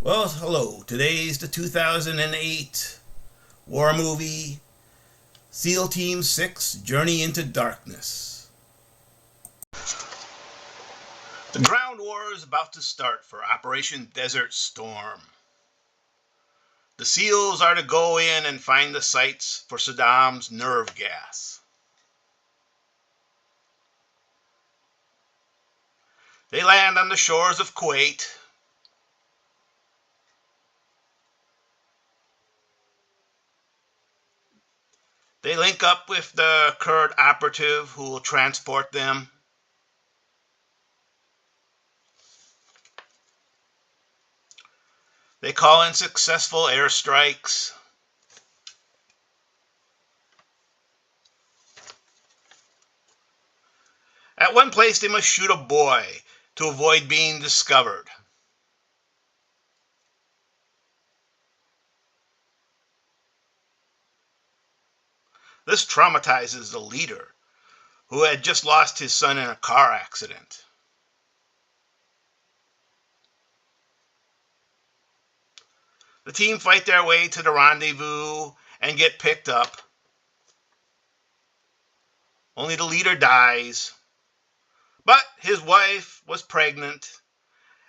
Well, hello. Today's the 2008 war movie SEAL Team 6 Journey into Darkness. The ground war is about to start for Operation Desert Storm. The SEALs are to go in and find the sites for Saddam's nerve gas. They land on the shores of Kuwait. They link up with the Kurd operative who will transport them. They call in successful airstrikes. At one place, they must shoot a boy to avoid being discovered. This traumatizes the leader, who had just lost his son in a car accident. The team fight their way to the rendezvous and get picked up. Only the leader dies. But his wife was pregnant,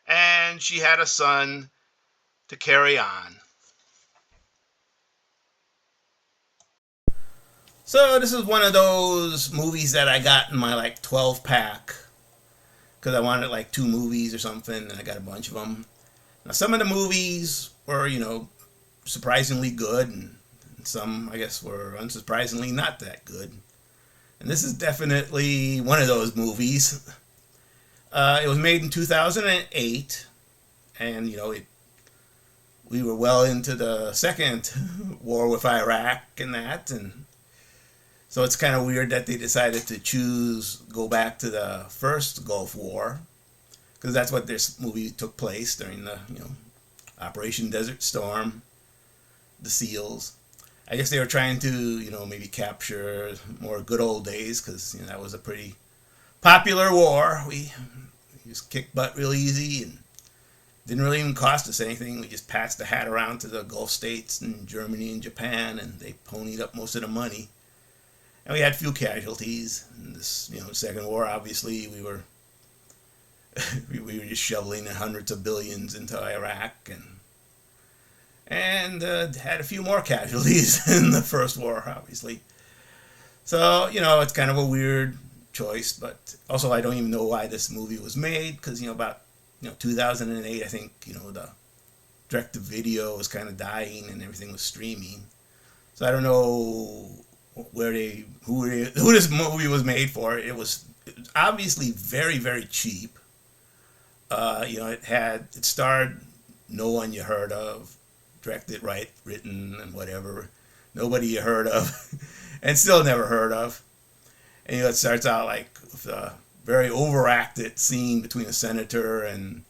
and she had a son to carry on. So this is one of those movies that I got in my 12 pack because I wanted 2 movies or something, and I got a bunch of them. Now some of the movies were, surprisingly good, and some, I guess, were unsurprisingly not that good. And this is definitely one of those movies. It was made in 2008, and we were well into the second war with Iraq and that, and so it's kind of weird that they decided to go back to the first Gulf War, because that's what this movie took place during the Operation Desert Storm, the SEALs. I guess they were trying to, maybe capture more good old days, because that was a pretty popular war. We just kicked butt real easy, and didn't really even cost us anything. We just passed the hat around to the Gulf states and Germany and Japan, and they ponied up most of the money. And we had few casualties. In this, Second War, obviously, we were just shoveling hundreds of billions into Iraq, and had a few more casualties in the First War, obviously. So, it's kind of a weird choice, but also I don't even know why this movie was made, because, about 2008, I think, the direct-to-video was kind of dying and everything was streaming. So I don't know who this movie was made for. It was obviously very, very cheap. It starred no one you heard of, directed, written, and whatever. Nobody you heard of, and still never heard of. And it starts out with a very overacted scene between a senator and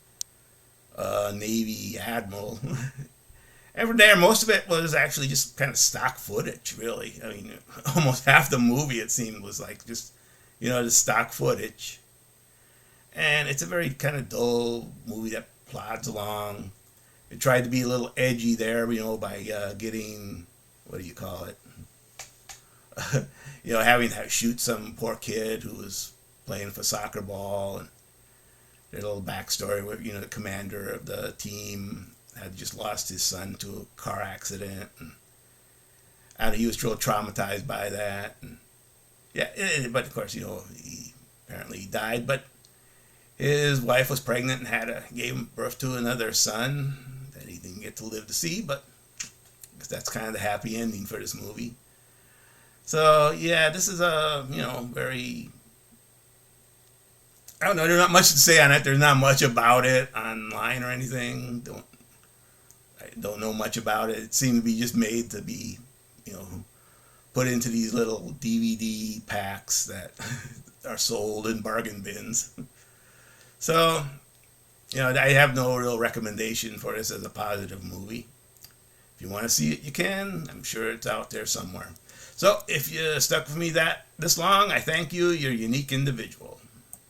a Navy admiral. And from there, most of it was actually just kind of stock footage, really. I mean, almost half the movie, it seemed, was just, the stock footage. And it's a very kind of dull movie that plods along. It tried to be a little edgy there, by getting, what do you call it? Having to shoot some poor kid who was playing for soccer ball, and their little backstory where, the commander of the team had just lost his son to a car accident, and he was real traumatized by that. And but of course, he apparently died, but his wife was pregnant and gave birth to another son that he didn't get to live to see, but I guess that's kind of the happy ending for this movie. So, this is a, very, I don't know, there's not much to say on it. There's not much about it online or anything. I don't know much about it. It seemed to be just made to be, put into these little DVD packs that are sold in bargain bins. So, I have no real recommendation for this as a positive movie. If you want to see it, you can. I'm sure it's out there somewhere. So, if you stuck with me this long, I thank you. You're a unique individual.